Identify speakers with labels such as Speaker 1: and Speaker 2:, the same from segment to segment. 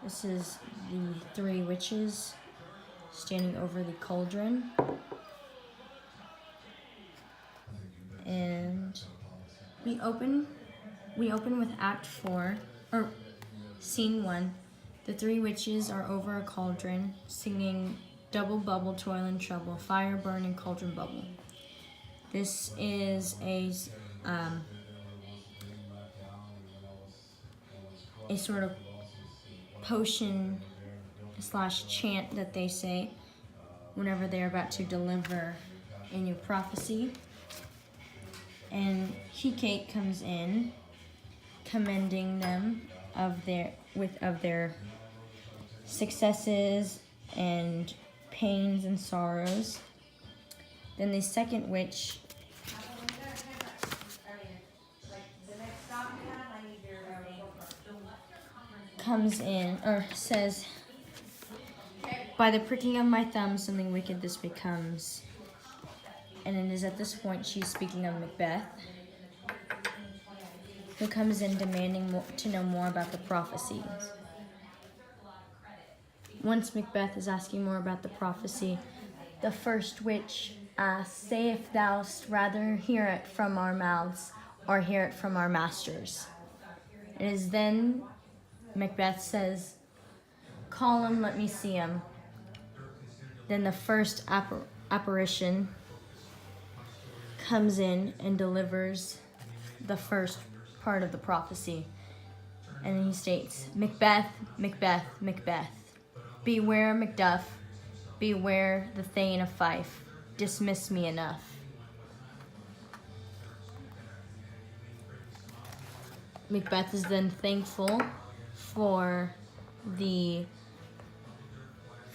Speaker 1: This is the three witches standing over the cauldron. And we open with Act 4, or Scene 1. The three witches are over a cauldron, singing double bubble, toil and trouble, fire burn and cauldron bubble. This is a sort of potion / chant that they say whenever they're about to deliver a new prophecy. And Hecate comes in, commending them of their successes and pains and sorrows. Then the second witch comes in, or says, "By the pricking of my thumb, something wicked this becomes." And it is at this point she's speaking of Macbeth, who comes in demanding to know more about the prophecies. Once Macbeth is asking more about the prophecy, the first witch asks, "Say if thou'st rather hear it from our mouths or hear it from our masters." It is then Macbeth says, "Call him, let me see him." Then the first apparition comes in and delivers the first part of the prophecy. And he states, "Macbeth, Macbeth, Macbeth. Beware Macduff, beware the Thane of Fife. Dismiss me enough." Macbeth is then thankful for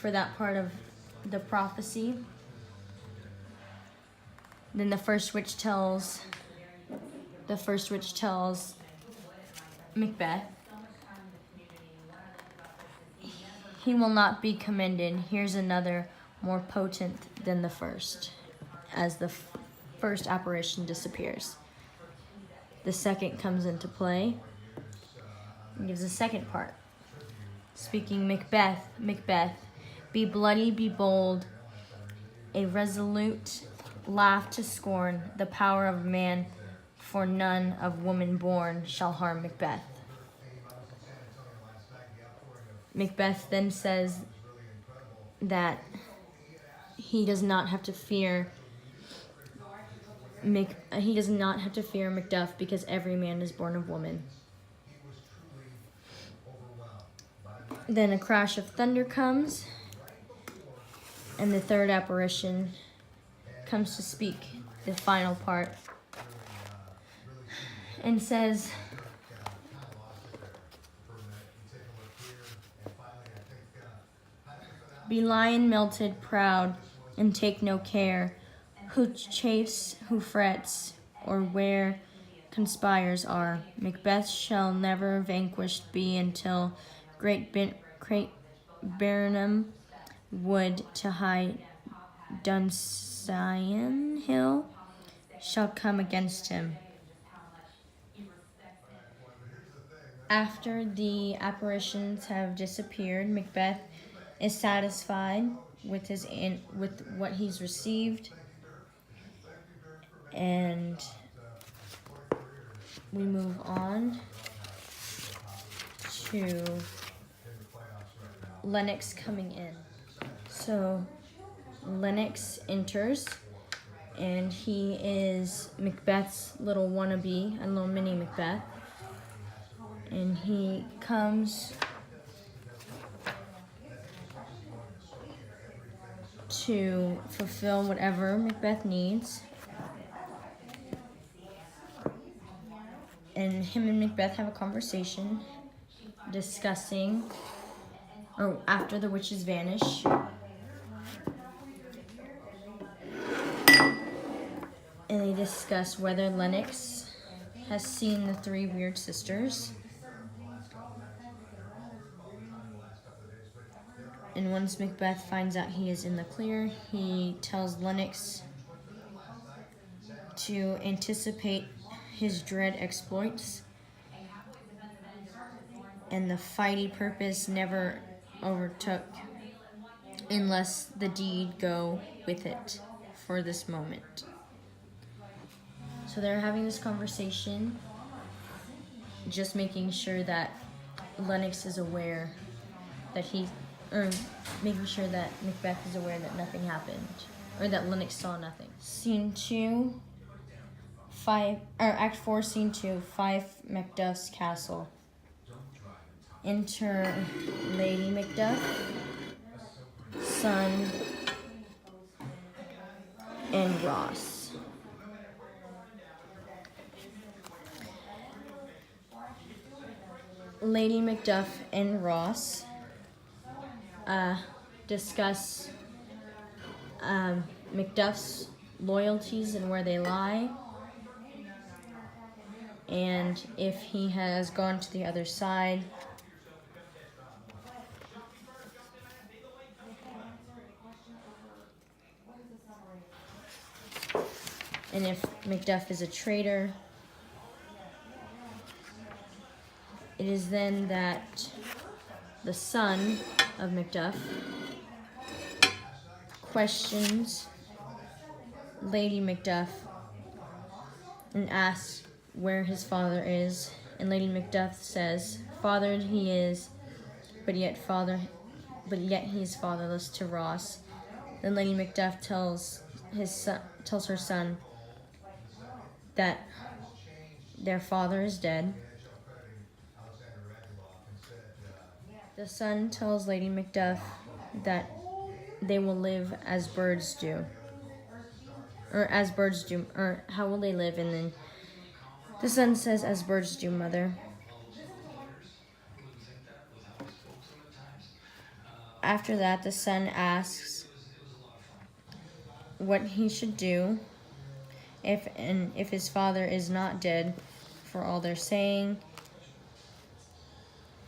Speaker 1: that part of the prophecy. Then the first witch tells Macbeth, "He will not be commended. Here's another more potent than the first," as the first apparition disappears. The second comes into play and gives a second part, speaking, "Macbeth, Macbeth, be bloody, be bold, a resolute laugh to scorn, the power of man, for none of woman born shall harm Macbeth." Macbeth then says that he does not have to fear Macduff because every man is born of woman. Then a crash of thunder comes, and the third apparition comes to speak the final part and says, "Be lion melted proud and take no care who chafes, who frets, or where conspires are. Macbeth shall never vanquished be until great Birnam wood to high Dunsinane hill shall come against him." After the apparitions have disappeared, Macbeth is satisfied with what he's received, and we move on to Lennox coming in. So Lennox enters, and he is Macbeth's little wannabe, a little mini Macbeth, and he comes to fulfill whatever Macbeth needs. And him and Macbeth have a conversation discussing, or after the witches vanish, and they discuss whether Lennox has seen the three weird sisters. And once Macbeth finds out he is in the clear, he tells Lennox to anticipate his dread exploits. and the fighty purpose never overtook unless the deed go with it for this moment. So they're having this conversation, just making sure that Lennox is aware that making sure that Macbeth is aware that nothing happened, or that Lennox saw nothing. Scene 2, Act 4, Scene 2, 5 Macduff's castle. Enter Lady Macduff, son, and Ross. Lady Macduff and Ross discuss Macduff's loyalties and where they lie, and if he has gone to the other side. And if Macduff is a traitor, it is then that the son of Macduff questions Lady Macduff and asks where his father is. And Lady Macduff says, "Fathered he is, but yet he is fatherless" to Ross. Then Lady Macduff tells her son that their father is dead. The son tells Lady Macduff that they will live as birds do. Or how will they live? And then the son says, "As birds do, mother." After that, the son asks what he should do if his father is not dead, for all they're saying.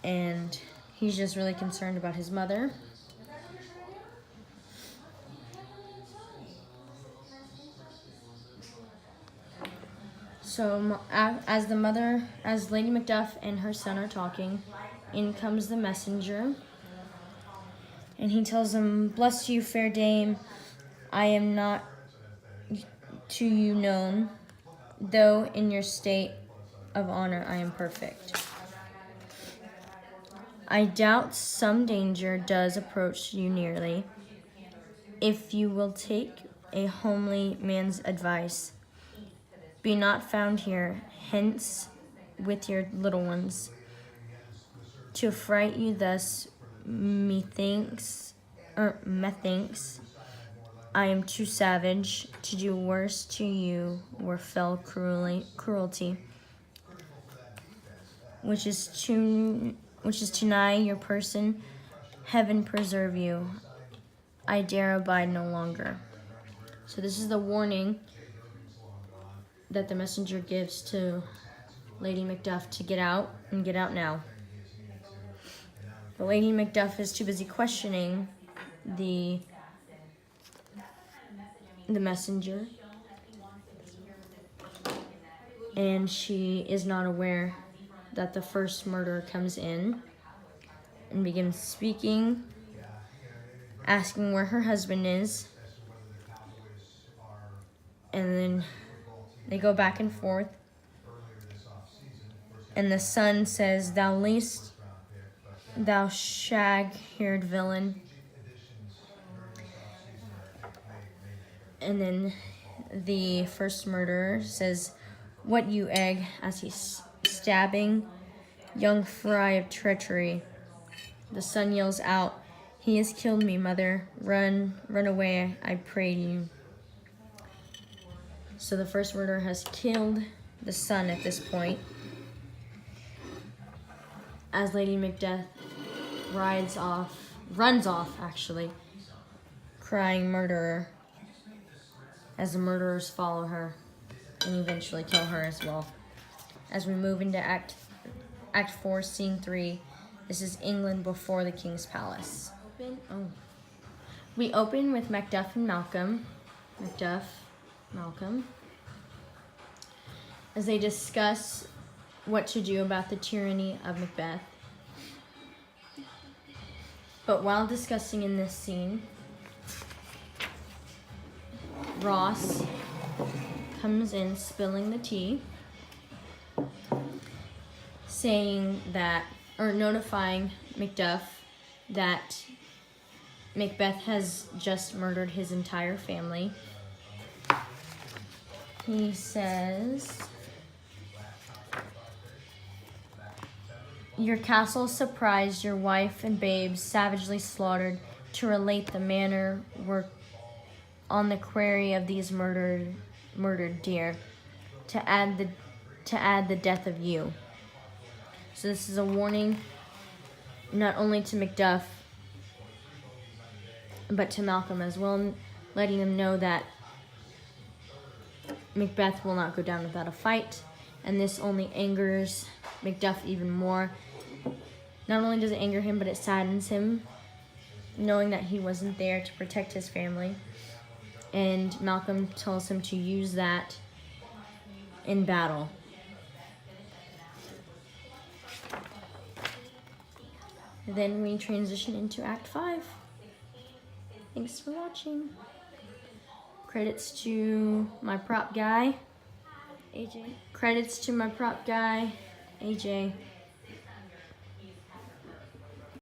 Speaker 1: And he's just really concerned about his mother. So as Lady Macduff and her son are talking, in comes the messenger, and he tells them, "Bless you, fair dame, I am not to you known, though in your state of honor I am perfect. I doubt some danger does approach you nearly. If you will take a homely man's advice, be not found here, hence with your little ones. To affright you thus, methinks, I am too savage. To do worse to you were fell cruelty, which is to nigh your person. Heaven preserve you. I dare abide no longer." So this is the warning that the messenger gives to Lady Macduff to get out, and get out now. But Lady Macduff is too busy questioning the messenger, and she is not aware that the first murderer comes in and begins speaking, asking where her husband is, and then they go back and forth, and the son says, "Thou shag-haired villain." And then the first murderer says, "What, you egg," as he's stabbing, "young fry of treachery." The son yells out, "He has killed me, mother. Run away, I pray you." So the first murderer has killed the son at this point. As Lady Macbeth runs off, crying "murderer," as the murderers follow her and eventually kill her as well. As we move into Act 4, Scene 3, this is England before the King's Palace. We open with Macduff and Malcolm. As they discuss what to do about the tyranny of Macbeth. But while discussing in this scene, Ross comes in spilling the tea, saying that, or notifying Macduff that Macbeth has just murdered his entire family. He says, "Your castle surprised, your wife and babes savagely slaughtered, to relate the manner were on the quarry of these murdered deer, to add the death of you." So this is a warning not only to Macduff, but to Malcolm as well, letting them know that Macbeth will not go down without a fight, and this only angers Macduff even more. Not only does it anger him, but it saddens him, knowing that he wasn't there to protect his family. And Malcolm tells him to use that in battle. Then we transition into Act 5. Thanks for watching. Credits to my prop guy, AJ.